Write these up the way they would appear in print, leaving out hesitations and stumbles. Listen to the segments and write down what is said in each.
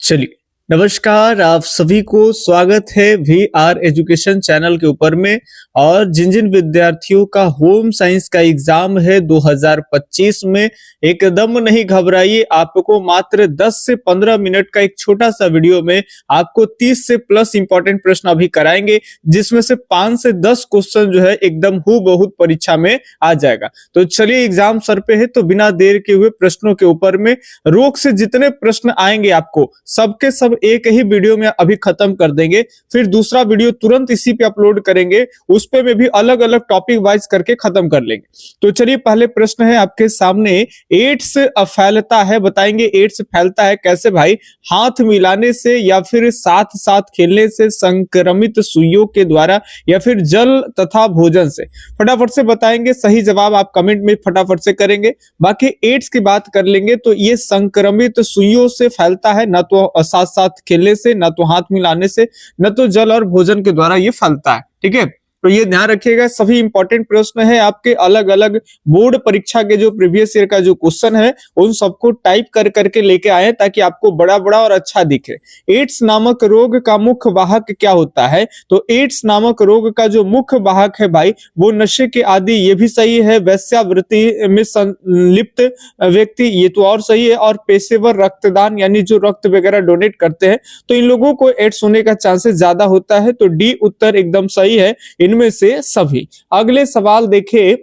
चलिए, नमस्कार। आप सभी को स्वागत है VR एजुकेशन चैनल के ऊपर में। और जिन जिन विद्यार्थियों का होम साइंस का एग्जाम है 2025 में, एकदम नहीं घबराइए। आपको मात्र 10 से 15 मिनट का एक छोटा सा वीडियो में आपको 30 से प्लस इंपॉर्टेंट प्रश्न अभी कराएंगे, जिसमें से 5 से 10 क्वेश्चन जो है एकदम हूबहू परीक्षा में आ जाएगा। तो चलिए, एग्जाम सर पे है तो बिना देर के हुए प्रश्नों के ऊपर में रोक से जितने प्रश्न आएंगे आपको सबके सब एक ही वीडियो में अभी खत्म कर देंगे। फिर दूसरा वीडियो तुरंत इसी पे अपलोड करेंगे, उस पे में भी अलग अलग टॉपिक वाइज करके खत्म कर लेंगे। तो चलिए, पहले प्रश्न है आपके सामने। एड्स फैलता है, बताएंगे एड्स फैलता है कैसे भाई? हाथ मिलाने से, या फिर साथ साथ खेलने से, संक्रमित सुइयों के द्वारा, या फिर जल तथा भोजन से? फटाफट से बताएंगे। सही जवाब आप कमेंट में फटाफट से करेंगे। बाकी एड्स की बात कर लेंगे तो ये संक्रमित सुइयों से फैलता है, ना तो साथ साथ खेलने से, ना तो हाथ मिलाने से, न तो जल और भोजन के द्वारा ये फैलता है। ठीक है, तो ये ध्यान रखिएगा। सभी इंपॉर्टेंट प्रश्न है आपके, अलग अलग बोर्ड परीक्षा के जो प्रीवियस ईयर का जो क्वेश्चन है उन सबको टाइप कर करके लेके आए ताकि आपको बड़ा बड़ा और अच्छा दिखे। एड्स नामक रोग का मुख्य वाहक क्या होता है? तो एड्स नामक रोग का जो मुख्य वाहक है भाई, वो नशे के आदि, ये भी सही है। वेश्यावृत्ति में संलिप्त व्यक्ति, ये तो और सही है। और पेशेवर रक्तदान, यानी जो रक्त वगैरह डोनेट करते हैं, तो इन लोगों को एड्स होने का चांसेस ज्यादा होता है। तो डी उत्तर एकदम सही है इनमें से सभी। अगले सवाल देखिए।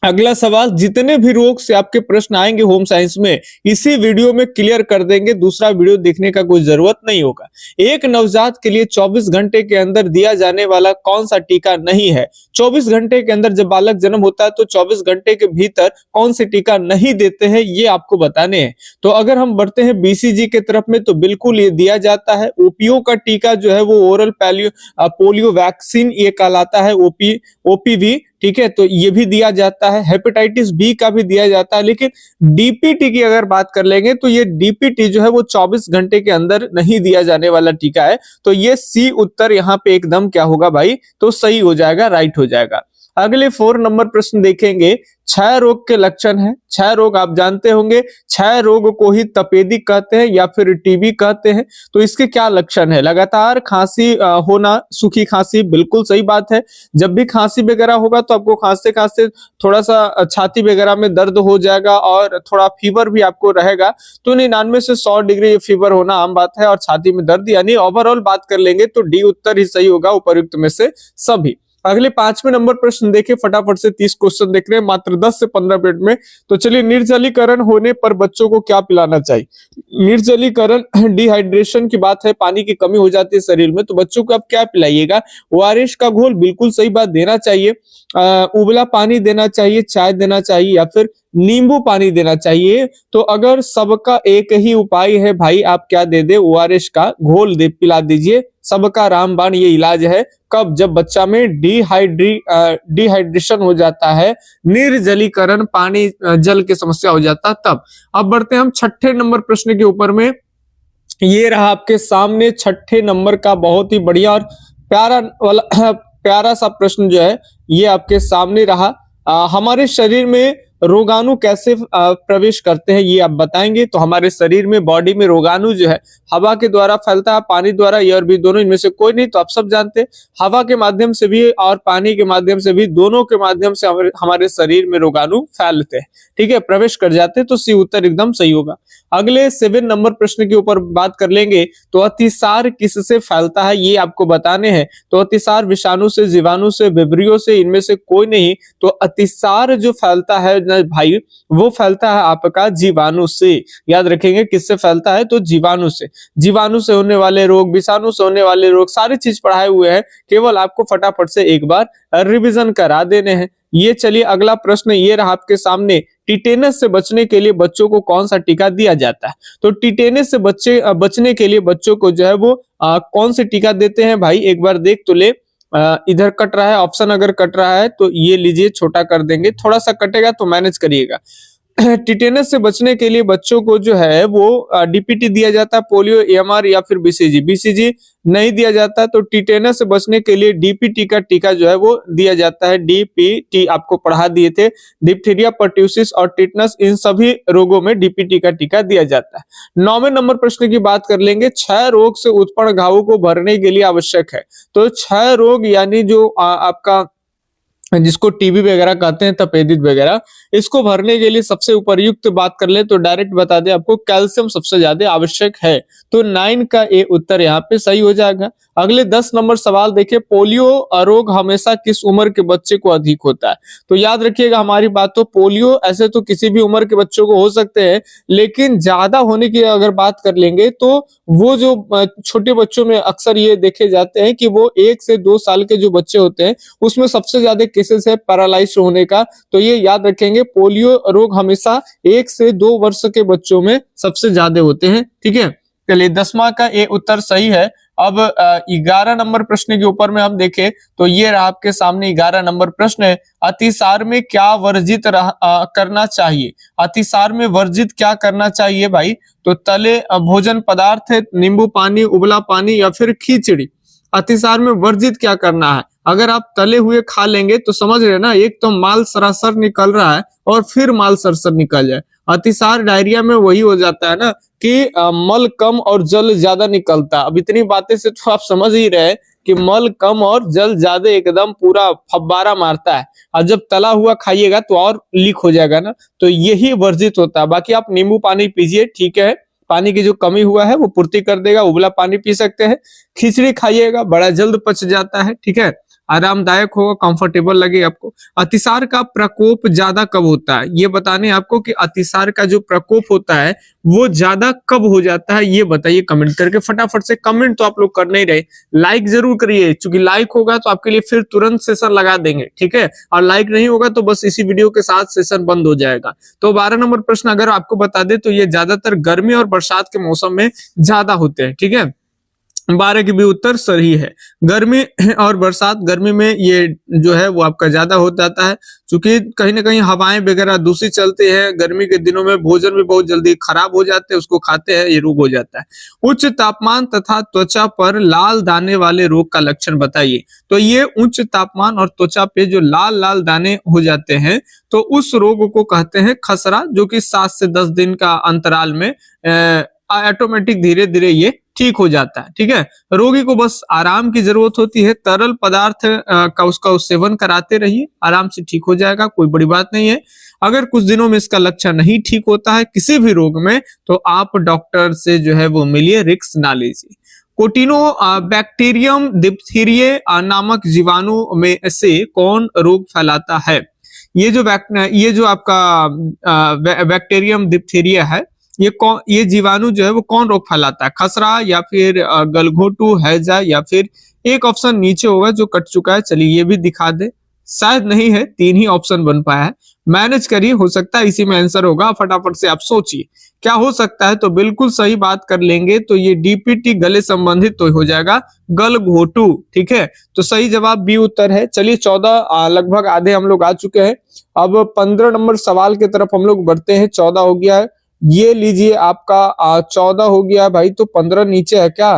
अगला सवाल, जितने भी रोग से आपके प्रश्न आएंगे होम साइंस में, इसी वीडियो में क्लियर कर देंगे, दूसरा वीडियो देखने का कोई जरूरत नहीं होगा। एक नवजात के लिए 24 घंटे के अंदर दिया जाने वाला कौन सा टीका नहीं है? 24 घंटे के अंदर जब बालक जन्म होता है तो 24 घंटे के भीतर कौन से टीका नहीं देते हैं, ये आपको बताने हैं। तो अगर हम बढ़ते हैं BCG के तरफ में, तो बिल्कुल ये दिया जाता है। ओपीओ का टीका जो है वो ओरल पोलियो वैक्सीन ये कहलाता है, OPV। ठीक है, तो ये भी दिया जाता है। हेपेटाइटिस बी का भी दिया जाता है। लेकिन DPT की अगर बात कर लेंगे तो ये DPT जो है वो 24 घंटे के अंदर नहीं दिया जाने वाला टीका है। तो ये सी उत्तर यहाँ पे एकदम क्या होगा भाई? तो सही हो जाएगा, राइट हो जाएगा। अगले 4 नंबर प्रश्न देखेंगे। क्षय रोग के लक्षण है। क्षय रोग आप जानते होंगे, क्षय रोग को ही तपेदिक कहते हैं या फिर टीबी कहते हैं। तो इसके क्या लक्षण है? लगातार खांसी होना, सूखी खांसी, बिल्कुल सही बात है। जब भी खांसी वगैरह होगा तो आपको खांसते खांसते थोड़ा सा छाती वगैरह में दर्द हो जाएगा और थोड़ा फीवर भी आपको रहेगा। तो 99 से 100 डिग्री फीवर होना आम बात है, और छाती में दर्द, यानी ओवरऑल बात कर लेंगे तो डी उत्तर ही सही होगा उपर्युक्त में से सभी। अगले 5वें नंबर प्रश्न देखें, फटाफट से 30 क्वेश्चन देख रहे हैं मात्र 10 से 15 मिनट में। तो चलिए, निर्जलीकरण होने पर बच्चों को क्या पिलाना चाहिए? निर्जलीकरण, डिहाइड्रेशन की बात है, पानी की कमी हो जाती है शरीर में, तो बच्चों को आप क्या पिलाइएगा? ORS का घोल, बिल्कुल सही बात, देना चाहिए। उबला पानी देना चाहिए, चाय देना चाहिए, या फिर नींबू पानी देना चाहिए। तो अगर सबका एक ही उपाय है भाई, आप क्या दे दे? ORS का घोल दे पिला दीजिए। सबका रामबाण ये इलाज है। कब? जब बच्चा में डिहाइड्रेशन हो जाता है, निर्जलीकरण, पानी जल की समस्या हो जाता है, तब। अब बढ़ते हैं हम 6ठे नंबर प्रश्न के ऊपर में। ये रहा आपके सामने 6ठे नंबर का बहुत ही बढ़िया और प्यारा वाला प्यारा सा प्रश्न जो है ये आपके सामने रहा। हमारे शरीर में रोगाणु कैसे प्रवेश करते हैं, ये आप बताएंगे। तो हमारे शरीर में, बॉडी में रोगाणु जो है हवा के द्वारा फैलता है, पानी द्वारा, एयर भी, दोनों इनमें से कोई नहीं। तो आप सब जानते हैं, हवा के माध्यम से भी और पानी के माध्यम से भी, दोनों के माध्यम से हमारे शरीर में रोगाणु फैलते हैं। ठीक है, प्रवेश कर जाते हैं। तो सी उत्तर एकदम सही होगा। अगले 7 नंबर प्रश्न के ऊपर बात कर लेंगे। तो अतिसार किससे फैलता है, ये आपको बताने हैं। तो अतिसार विषाणु से, जीवाणु से, विब्रियो से, इनमें से कोई नहीं। तो अतिसार जो फैलता है भाई, वो फैलता है आपका जीवाणु से। याद रखेंगे, किससे फैलता है? तो जीवाणु से। जीवाणु से होने वाले रोग, विषाणु से होने वाले रोग, सारी चीज पढ़ाए हुए हैं, केवल आपको फटाफट से एक बार रिवीजन करा देने हैं। ये चलिए, अगला प्रश्न ये रहा आपके सामने। टिटेनस से बचने के लिए बच्चों को कौन सा टीका दिया जाता है? तो टिटेनस से बचने के लिए बच्चों को जो है वो कौन से टीका देते हैं भाई? एक बार देख तो ले। इधर कट रहा है ऑप्शन, अगर कट रहा है तो ये लीजिए, छोटा कर देंगे, थोड़ा सा कटेगा तो मैनेज करिएगा। टिटेनस से बचने के लिए बच्चों को जो है वो डीपीटी दिया जाता है, पोलियो, एएमआर या फिर बीसीजी। बीसीजी नहीं दिया जाता, तो टिटेनस से बचने के लिए डीपीटी का टीका जो है वो दिया जाता है। डीपीटी आपको पढ़ा दिए थे, डिप्थीरिया, पर्ट्यूसिस और टिटनस, इन सभी रोगों में डीपीटी का टीका दिया जाता है। 9वें नंबर प्रश्न की बात कर लेंगे, क्षय रोग से उत्पन्न घावों को भरने के लिए आवश्यक है। तो क्षय रोग यानी जो आपका जिसको टीबी वगैरह कहते हैं, तपेदिक वगैरह, इसको भरने के लिए सबसे उपयुक्त बात कर ले तो डायरेक्ट बता दे आपको, कैल्शियम सबसे ज्यादा आवश्यक है। तो 9 का ए उत्तर यहाँ पे सही हो जाएगा। अगले 10 नंबर सवाल देखिए, पोलियो रोग हमेशा किस उम्र के बच्चे को अधिक होता है? तो याद रखिएगा हमारी बात, तो पोलियो ऐसे तो किसी भी उम्र के बच्चों को हो सकते हैं, लेकिन ज्यादा होने की अगर बात कर लेंगे तो वो जो छोटे बच्चों में अक्सर ये देखे जाते हैं कि वो 1 से 2 साल के जो बच्चे होते हैं उसमें सबसे ज्यादा केसेस है पैरालाइज होने का। तो ये याद रखेंगे, पोलियो रोग हमेशा 1 से 2 वर्ष के बच्चों में सबसे ज्यादा होते हैं। ठीक है, चलिए 10वां का ए उत्तर सही है। अब 11 नंबर प्रश्न के ऊपर में हम देखें तो ये रहा आपके सामने 11 नंबर प्रश्न है, अतिसार में क्या वर्जित करना चाहिए? अतिसार में वर्जित क्या करना चाहिए भाई? तो तले भोजन पदार्थ, नींबू पानी, उबला पानी या फिर खिचड़ी। अतिसार में वर्जित क्या करना है? अगर आप तले हुए खा लेंगे तो समझ रहे ना, एक तो माल सरासर निकल रहा है और फिर माल सरसर निकल जाए। अतिसार डायरिया में वही हो जाता है ना कि मल कम और जल ज्यादा निकलता। अब इतनी बातें से तो आप समझ ही रहे कि मल कम और जल ज्यादा, एकदम पूरा फब्बारा मारता है। और जब तला हुआ खाइएगा तो और लीक हो जाएगा ना, तो यही वर्जित होता है। बाकी आप नींबू पानी पीजिए, ठीक है, पानी की जो कमी हुआ है वो पूर्ति कर देगा। उबला पानी पी सकते हैं, खिचड़ी खाइएगा, बड़ा जल्द पच जाता है। ठीक है, आरामदायक होगा, कंफर्टेबल लगे आपको। अतिसार का प्रकोप ज्यादा कब होता है? ये बताने आपको कि अतिसार का जो प्रकोप होता है वो ज्यादा कब हो जाता है, ये बताइए कमेंट करके। फटाफट से कमेंट तो आप लोग कर नहीं रहे, लाइक जरूर करिए, क्योंकि लाइक होगा तो आपके लिए फिर तुरंत सेशन लगा देंगे। ठीक है, और लाइक नहीं होगा तो बस इसी वीडियो के साथ सेशन बंद हो जाएगा। तो 12 नंबर प्रश्न अगर आपको बता दे तो ये ज्यादातर गर्मी और बरसात के मौसम में ज्यादा होते हैं। ठीक है, 12 की भी उत्तर सही है। गर्मी और बरसात, गर्मी में ये जो है वो आपका ज्यादा हो जाता है, क्योंकि कहीं ना कहीं हवाएं वगैरह दूषित चलते हैं। गर्मी के दिनों में भोजन भी बहुत जल्दी खराब हो जाते हैं, उसको खाते हैं ये रोग हो जाता है। उच्च तापमान तथा त्वचा पर लाल दाने वाले रोग का लक्षण बताइए। तो ये उच्च तापमान और त्वचा पे जो लाल लाल दाने हो जाते हैं तो उस रोग को कहते हैं खसरा, जो कि 7 से 10 दिन का अंतराल में ऑटोमेटिक धीरे धीरे ये ठीक हो जाता है। ठीक है, रोगी को बस आराम की जरूरत होती है, तरल पदार्थ का उसका सेवन कराते रहिए, आराम से ठीक हो जाएगा, कोई बड़ी बात नहीं है। अगर कुछ दिनों में इसका लक्षण नहीं ठीक होता है किसी भी रोग में तो आप डॉक्टर से जो है वो मिलिए, रिस्क ना लीजिए। कोटिनो बैक्टीरियम डिप्थीरिया नामक जीवाणु में से कौन रोग फैलाता है? ये जो आपका बैक्टीरियम डिप्थीरिया है, ये जीवाणु जो है वो कौन रोग फैलाता है? खसरा या फिर गलघोटू, हैजा या फिर एक ऑप्शन नीचे होगा जो कट चुका है, चलिए ये भी दिखा दे। शायद नहीं है, 3 ही ऑप्शन बन पाया है, मैनेज करिए, हो सकता है इसी में आंसर होगा। फटाफट से आप सोचिए क्या हो सकता है। तो बिल्कुल सही बात कर लेंगे तो ये डीपीटी गले संबंधित तो हो जाएगा गलघोटू। ठीक है, तो सही जवाब बी उत्तर है। चलिए 14 लगभग आधे हम लोग आ चुके हैं। अब 15 नंबर सवाल की तरफ हम लोग बढ़ते हैं। 14 हो गया है, ये लीजिए आपका 14 हो गया है भाई। तो 15 नीचे है क्या?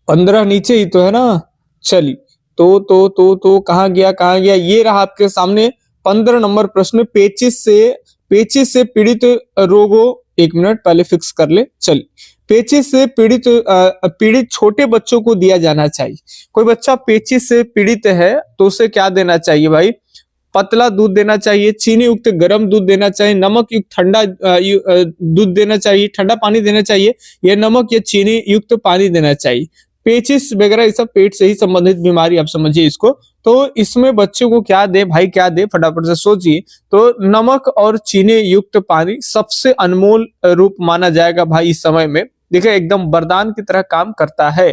15 नीचे ही तो है ना। चलिए तो कहाँ गया? ये रहा आपके सामने 15 नंबर प्रश्न। पेचिस से पीड़ित रोगों, 1 मिनट पहले फिक्स कर ले। चलिए, पेचिस से पीड़ित छोटे बच्चों को दिया जाना चाहिए। कोई बच्चा पेचिस से पीड़ित है तो उसे क्या देना चाहिए भाई? पतला दूध देना चाहिए, चीनी युक्त गर्म दूध देना चाहिए, नमक युक्त ठंडा दूध देना चाहिए, ठंडा पानी देना चाहिए, या नमक या चीनी युक्त पानी देना चाहिए। पेचिस वगैरह ये सब पेट से ही संबंधित बीमारी, आप समझिए इसको। तो इसमें बच्चों को क्या दे भाई, क्या दे? फटाफट से सोचिए। तो नमक और चीनी युक्त पानी सबसे अनमोल रूप माना जाएगा भाई इस समय में। देखिए एकदम वरदान की तरह काम करता है।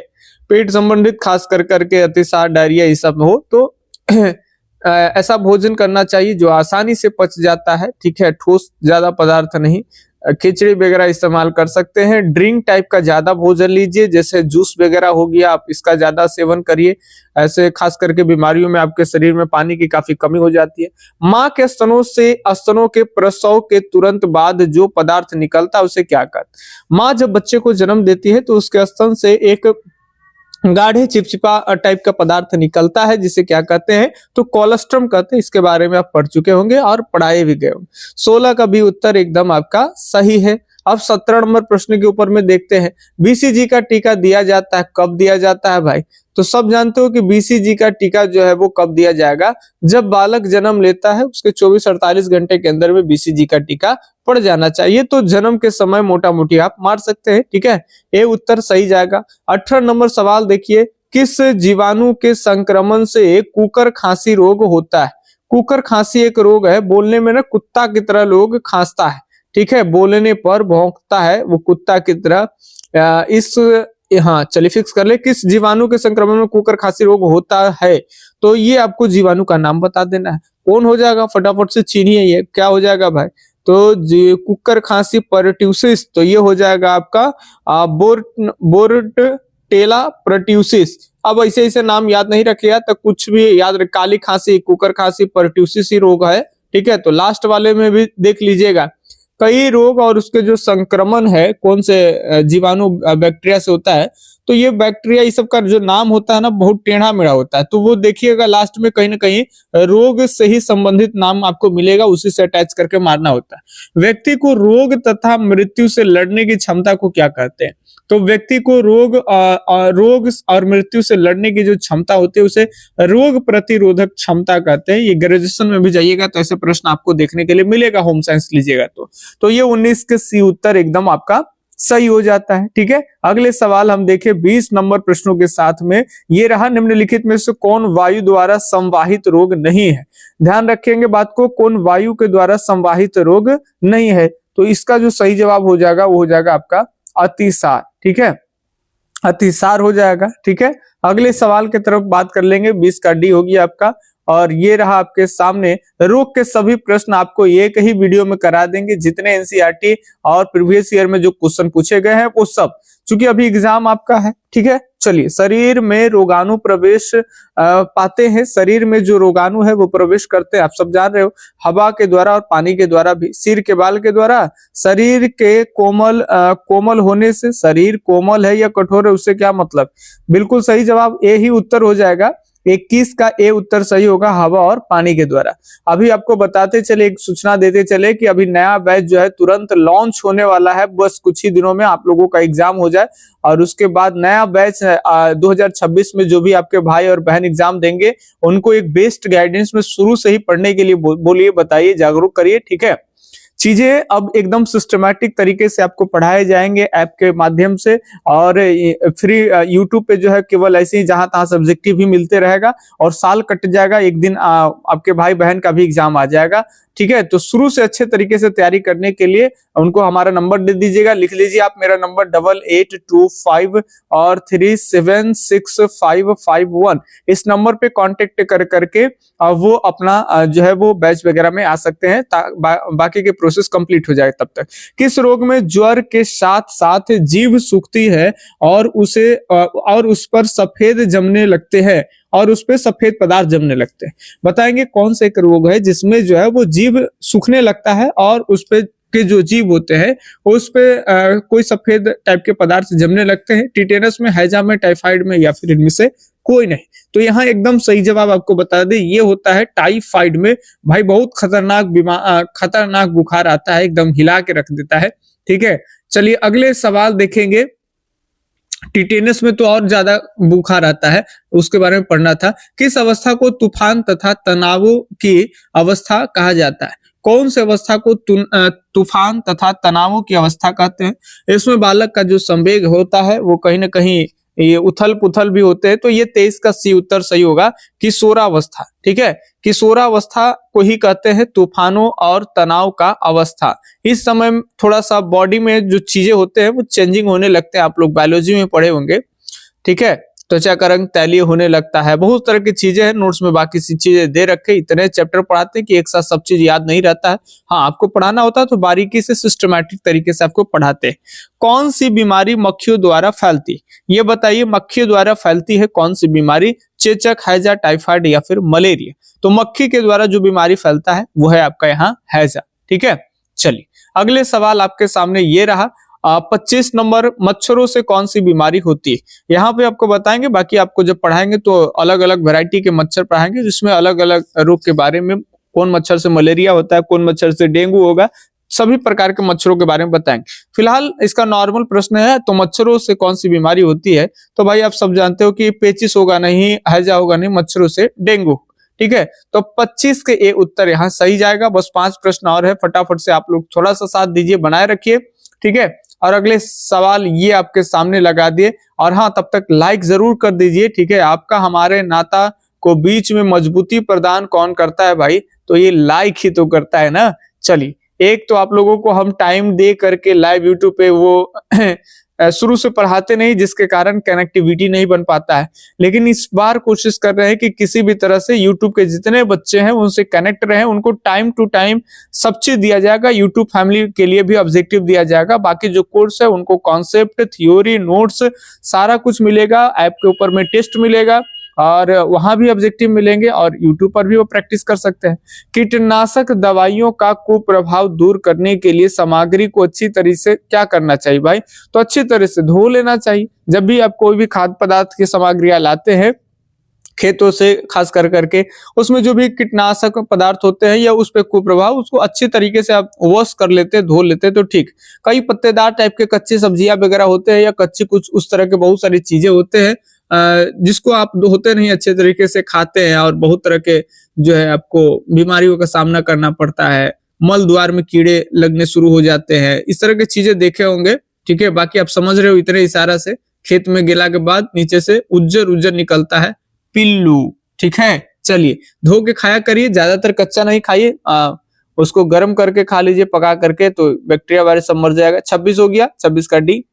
पेट संबंधित खास कर करके अतिसार, डायरिया ये सब हो तो ऐसा भोजन करना चाहिए जो आसानी से पच जाता है। ठीक है, ठोस ज्यादा पदार्थ नहीं, खिचड़ी वगैरह इस्तेमाल कर सकते हैं। ड्रिंक टाइप का ज्यादा भोजन लीजिए, जैसे जूस वगैरह हो गया, आप इसका ज्यादा सेवन करिए। ऐसे खास करके बीमारियों में आपके शरीर में पानी की काफी कमी हो जाती है। माँ के स्तनों के प्रसव के तुरंत बाद जो पदार्थ निकलता है उसे क्या कहते हैं? माँ जब बच्चे को जन्म देती है तो उसके स्तन से एक गाढ़े चिपचिपा टाइप का पदार्थ निकलता है, जिसे क्या कहते हैं? तो कोलोस्ट्रम कहते हैं। इसके बारे में आप पढ़ चुके होंगे और पढ़ाए भी गए होंगे। 16 का भी उत्तर एकदम आपका सही है। अब 17 नंबर प्रश्न के ऊपर में देखते हैं, बीसीजी का टीका दिया जाता है, कब दिया जाता है भाई? तो सब जानते हो कि बीसीजी का टीका जो है वो कब दिया जाएगा? जब बालक जन्म लेता है उसके 24-48 घंटे के अंदर में बीसीजी का टीका पड़ जाना चाहिए। तो जन्म के समय मोटा मोटी आप मार सकते हैं, ठीक है। ये उत्तर सही जाएगा। 18 नंबर सवाल देखिए, किस जीवाणु के संक्रमण से कुकर खांसी रोग होता है? कुकर खांसी एक रोग है, बोलने में ना कुत्ता की तरह लोग खांसता है, ठीक है, बोलने पर भौंकता है वो कुत्ता की तरह। हाँ चलिए फिक्स कर ले, किस जीवाणु के संक्रमण में कुकर खांसी रोग होता है? तो ये आपको जीवाणु का नाम बता देना है। कौन हो जाएगा? फटाफट से चीनिए, ये क्या हो जाएगा भाई? तो कुकर खांसी परट्यूसिस, तो ये हो जाएगा आपका बोर्टेला परट्यूसिस। अब ऐसे ऐसे नाम याद नहीं रखिएगा तो कुछ भी याद रख, काली खांसी, कुकर खांसी, परट्यूसिस ही रोग है, ठीक है। तो लास्ट वाले में भी देख लीजिएगा, कई रोग और उसके जो संक्रमण है कौन से जीवाणु बैक्टीरिया से होता है। तो ये बैक्टीरिया इस सब का जो नाम होता है ना बहुत टेढ़ा मेढ़ा होता है, तो वो देखिएगा लास्ट में कहीं ना कहीं रोग से ही संबंधित नाम आपको मिलेगा, उसी से अटैच करके मारना होता है। व्यक्ति को रोग तथा मृत्यु से लड़ने की क्षमता को क्या कहते हैं? तो व्यक्ति को रोग और मृत्यु से लड़ने की जो क्षमता होती है उसे रोग प्रतिरोधक क्षमता कहते हैं। ये ग्रेजुएशन में भी जाइएगा तो ऐसे प्रश्न आपको देखने के लिए मिलेगा, होम साइंस लीजिएगा तो ये 19 के सी उत्तर एकदम आपका सही हो जाता है, ठीक है। अगले सवाल हम देखें 20 नंबर प्रश्नों के साथ में, ये रहा, निम्नलिखित में से कौन वायु द्वारा संवाहित रोग नहीं है? ध्यान रखेंगे बात को, कौन वायु के द्वारा संवाहित रोग नहीं है? तो इसका जो सही जवाब हो जाएगा वो हो जाएगा आपका अतिसार, ठीक है, अतिसार हो जाएगा, ठीक है। अगले सवाल की तरफ बात कर लेंगे, 20 का डी होगी आपका। और ये रहा आपके सामने, रोग के सभी प्रश्न आपको एक ही वीडियो में करा देंगे, जितने एनसीईआरटी और प्रीवियस ईयर में जो क्वेश्चन पूछे गए हैं वो सब, क्योंकि अभी एग्जाम आपका है, ठीक है। चलिए, शरीर में रोगाणु प्रवेश पाते हैं, शरीर में जो रोगाणु है वो प्रवेश करते हैं, आप सब जान रहे हो, हवा के द्वारा और पानी के द्वारा भी, सिर के बाल के द्वारा, शरीर के कोमल होने से। शरीर कोमल है या कठोर है उससे क्या मतलब? बिल्कुल सही जवाब ए ही उत्तर हो जाएगा। 21 का ए उत्तर सही होगा, हवा और पानी के द्वारा। अभी आपको बताते चले, एक सूचना देते चले कि अभी नया बैच जो है तुरंत लॉन्च होने वाला है, बस कुछ ही दिनों में आप लोगों का एग्जाम हो जाए और उसके बाद नया बैच 2026 में जो भी आपके भाई और बहन एग्जाम देंगे उनको एक बेस्ट गाइडेंस में शुरू से ही पढ़ने के लिए बोलिए, बताइए, जागरूक करिए, ठीक है। चीजें अब एकदम सिस्टमैटिक तरीके से आपको पढ़ाए जाएंगे ऐप के माध्यम से, और फ्री यूट्यूब पे जो है केवल ऐसे ही जहां तहां सब्जेक्टिव भी मिलते रहेगा, और साल कट जाएगा, एक दिन आपके भाई बहन का भी एग्जाम आ जाएगा, ठीक है। तो शुरू से अच्छे तरीके से तैयारी करने के लिए उनको हमारा नंबर दे दीजिएगा, लिख लीजिए आप मेरा नंबर 8825 और 376551। इस नंबर पे कांटेक्ट करके वो अपना जो है वो बैच वगैरह में आ सकते हैं, बाकी के प्रोसेस कंप्लीट हो जाए तब तक। किस रोग में ज्वर के साथ साथ जीभ सूखती है और उस पर सफेद जमने लगते हैं, और उस पे सफेद पदार्थ जमने लगते हैं? बताएंगे कौन सा एक रोग है जिसमें जो है वो जीभ सूखने लगता है और उस पे के जो जीभ होते हैं उस पे कोई सफेद टाइप के पदार्थ जमने लगते हैं? टिटेनस में, हैजा में, टाइफाइड में, या फिर इनमें से कोई नहीं? तो यहाँ एकदम सही जवाब आपको बता दें, ये होता है टाइफाइड में। भाई बहुत खतरनाक बुखार आता है, एकदम हिला के रख देता है, ठीक है। चलिए अगले सवाल देखेंगे। टिटेनस में तो और ज्यादा बुखार आता है, उसके बारे में पढ़ना था। किस अवस्था को तूफान तथा तनाव की अवस्था कहा जाता है? कौन सी अवस्था को तूफान तथा तनाव की अवस्था कहते हैं? इसमें बालक का जो संवेग होता है वो कहीं ना कहीं ये उथल पुथल भी होते हैं, तो ये 23 का सी उत्तर सही होगा, किशोरावस्था, ठीक है। किशोरावस्था को ही कहते हैं तूफानों और तनाव का अवस्था। इस समय थोड़ा सा बॉडी में जो चीजें होते हैं वो चेंजिंग होने लगते हैं, आप लोग बायोलॉजी में पढ़े होंगे, ठीक है। त्वचा का रंग तैलीय होने लगता है। बहुत तरह की चीजें हैं, नोट्स में बाकी सी चीजें दे रखे, इतने चैप्टर पढ़ाते हैं कि एक साथ सब चीज याद नहीं रहता है। हाँ, आपको पढ़ाना होता है तो बारीकी से सिस्टमैटिक तरीके से आपको पढ़ाते हैं। कौन सी बीमारी मक्खियों द्वारा फैलती, ये बताइए मक्खियों द्वारा फैलती है कौन सी बीमारी? चेचक, हैजा, टाइफाइड या फिर मलेरिया? तो मक्खी के द्वारा जो बीमारी फैलता है वो है आपका यहाँ हैजा। ठीक है, चलिए अगले सवाल आपके सामने ये रहा। 25 नंबर, मच्छरों से कौन सी बीमारी होती है? यहाँ पे आपको बताएंगे, बाकी आपको जब पढ़ाएंगे तो अलग अलग वैरायटी के मच्छर पढ़ाएंगे, जिसमें अलग अलग रोग के बारे में, कौन मच्छर से मलेरिया होता है, कौन मच्छर से डेंगू होगा, सभी प्रकार के मच्छरों के बारे में बताएंगे। फिलहाल इसका नॉर्मल प्रश्न है, तो मच्छरों से कौन सी बीमारी होती है? तो भाई आप सब जानते हो कि पेचिस होगा नहीं, हैजा होगा नहीं, मच्छरों से डेंगू। ठीक है, तो 25 के ए उत्तर यहाँ सही जाएगा। बस 5 प्रश्न और है, फटाफट से आप लोग थोड़ा सा साथ दीजिए, बनाए रखिए। ठीक है, और अगले सवाल ये आपके सामने लगा दिए, और हाँ तब तक लाइक जरूर कर दीजिए। ठीक है, आपका हमारे नाता को बीच में मजबूती प्रदान कौन करता है भाई? तो ये लाइक ही तो करता है ना। चलिए, एक तो आप लोगों को हम टाइम दे करके लाइव यूट्यूब पे वो शुरू से पढ़ाते नहीं, जिसके कारण कनेक्टिविटी नहीं बन पाता है, लेकिन इस बार कोशिश कर रहे हैं कि किसी भी तरह से यूट्यूब के जितने बच्चे हैं उनसे कनेक्ट रहे, उनको टाइम टू टाइम सब चीज दिया जाएगा। यूट्यूब फैमिली के लिए भी ऑब्जेक्टिव दिया जाएगा, बाकी जो कोर्स है उनको कॉन्सेप्ट, थ्योरी, नोट्स सारा कुछ मिलेगा। ऐप के ऊपर में टेस्ट मिलेगा और वहां भी ऑब्जेक्टिव मिलेंगे, और यूट्यूब पर भी वो प्रैक्टिस कर सकते हैं। कीटनाशक दवाइयों का कुप्रभाव दूर करने के लिए सामग्री को अच्छी तरह से क्या करना चाहिए भाई? तो अच्छी तरह से धो लेना चाहिए। जब भी आप कोई भी खाद्य पदार्थ की सामग्रियां लाते हैं खेतों से, खास कर करके उसमें जो भी कीटनाशक पदार्थ होते हैं या उस पे कुप्रभाव, उसको अच्छी तरीके से आप वॉश कर लेते, धो लेते तो ठीक। कई पत्तेदार टाइप के कच्ची सब्जियां वगैरह होते हैं, या कच्ची कुछ उस तरह के बहुत सारी चीजें होते हैं जिसको आप होते नहीं अच्छे तरीके से खाते हैं, और बहुत तरह के जो है आपको बीमारियों का सामना करना पड़ता है। मल द्वार में कीड़े लगने शुरू हो जाते हैं, इस तरह की चीजें देखे होंगे। ठीक है, बाकी आप समझ रहे हो, इतने इशारा से खेत में गिला के बाद नीचे से उज्जर उज्जर निकलता है, पिल्लू। ठीक है, चलिए धो के खाया करिए, ज्यादातर कच्चा नहीं खाइए, उसको गर्म करके खा लीजिए, पका करके, तो बैक्टीरिया वायरस सब मर जाएगा। 26 हो गया, 26 का डी।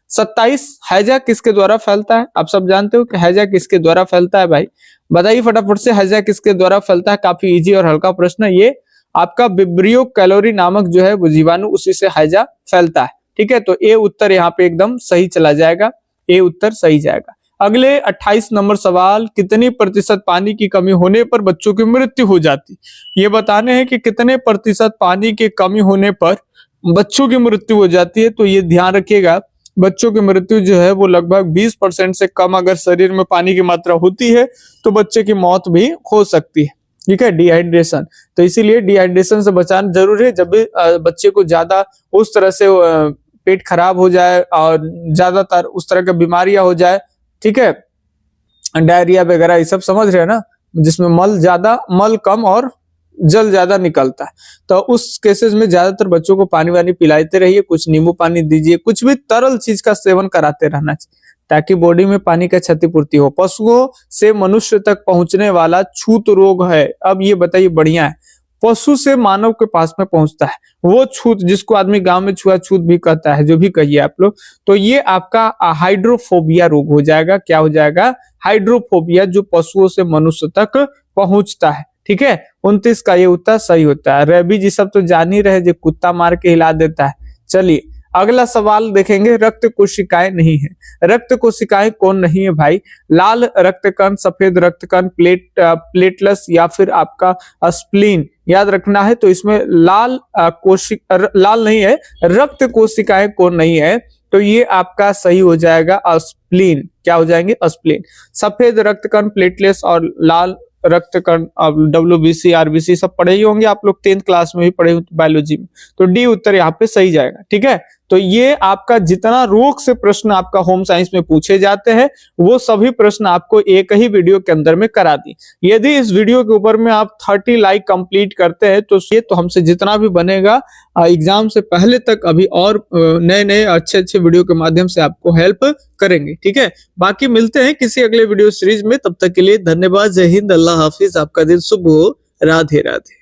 27, हैजा किसके द्वारा फैलता है? आप सब जानते हो कि हैजा किसके द्वारा फैलता है भाई? बताइए फटाफट से, हैजा किसके द्वारा फैलता है? काफी इजी और हल्का प्रश्न है ये। आपका विब्रियो कैलोरी नामक जो है वो जीवाणु, उसी से हैजा फैलता है। ठीक है, तो ए उत्तर यहाँ पे एकदम सही चला जाएगा, ए उत्तर सही जाएगा। अगले 28 नंबर सवाल, कितनी प्रतिशत पानी की कमी होने पर बच्चों की मृत्यु हो जाती? ये बताने हैं कि कितने प्रतिशत पानी की कमी होने पर बच्चों की मृत्यु हो जाती है। तो ये ध्यान रखिएगा, बच्चों की मृत्यु जो है वो लगभग 20% से कम अगर शरीर में पानी की मात्रा होती है तो बच्चे की मौत भी हो सकती है। ठीक है, डिहाइड्रेशन, तो इसीलिए डिहाइड्रेशन से बचाना जरूरी है। जब भी बच्चे को ज्यादा उस तरह से पेट खराब हो जाए और ज्यादातर उस तरह की बीमारियां हो जाए, ठीक है, डायरिया वगैरह, ये सब समझ रहे हैं ना, जिसमें मल ज्यादा, मल कम और जल ज्यादा निकलता है, तो उस केसेस में ज्यादातर बच्चों को पानी वानी पिलाते रहिए, कुछ नींबू पानी दीजिए, कुछ भी तरल चीज का सेवन कराते रहना चाहिए ताकि बॉडी में पानी का क्षतिपूर्ति हो। पशुओं से मनुष्य तक पहुंचने वाला छूत रोग है, अब ये बताइए, बढ़िया है, पशु से मानव के पास में पहुंचता है वो छूत, जिसको आदमी गांव में छुआछूत भी कहता है, जो भी कहिए आप लोग, तो ये आपका हाइड्रोफोबिया रोग हो जाएगा। क्या हो जाएगा? हाइड्रोफोबिया, जो पशुओं से मनुष्य तक पहुंचता है। ठीक है, 29 का ये उत्तर सही होता है। रेबीज ये सब तो जान ही रहे, जो कुत्ता मार के हिला देता है। चलिए अगला सवाल देखेंगे, रक्त कोशिकाएं नहीं है। रक्त कोशिकाएं कौन नहीं है भाई? लाल रक्त कण, सफेद रक्त कण, प्लेटलेट्स या फिर आपका स्प्लीन, याद रखना है। तो इसमें लाल नहीं है, रक्त कोशिकाएं कौन नहीं है? तो ये आपका सही हो जाएगा स्प्लीन। क्या हो जाएंगे? स्प्लीन। सफेद रक्त कण, प्लेटलेट्स और लाल रक्त कण, WBC, RBC सब पढ़े ही होंगे आप लोग, 10th क्लास में भी पढ़े बायोलॉजी में, तो डी उत्तर यहाँ पे सही जाएगा। ठीक है, तो ये आपका जितना रोग से प्रश्न आपका होम साइंस में पूछे जाते हैं वो सभी प्रश्न आपको एक ही वीडियो के अंदर में करा दी। यदि इस वीडियो के ऊपर में आप 30 लाइक कंप्लीट करते हैं तो ये तो हमसे जितना भी बनेगा एग्जाम से पहले तक अभी और नए नए अच्छे वीडियो के माध्यम से आपको हेल्प करेंगे। ठीक है, बाकी मिलते हैं किसी अगले वीडियो सीरीज में, तब तक के लिए धन्यवाद। जय हिंद, अल्लाह हाफिज, आपका दिन शुभ हो, राधे राधे।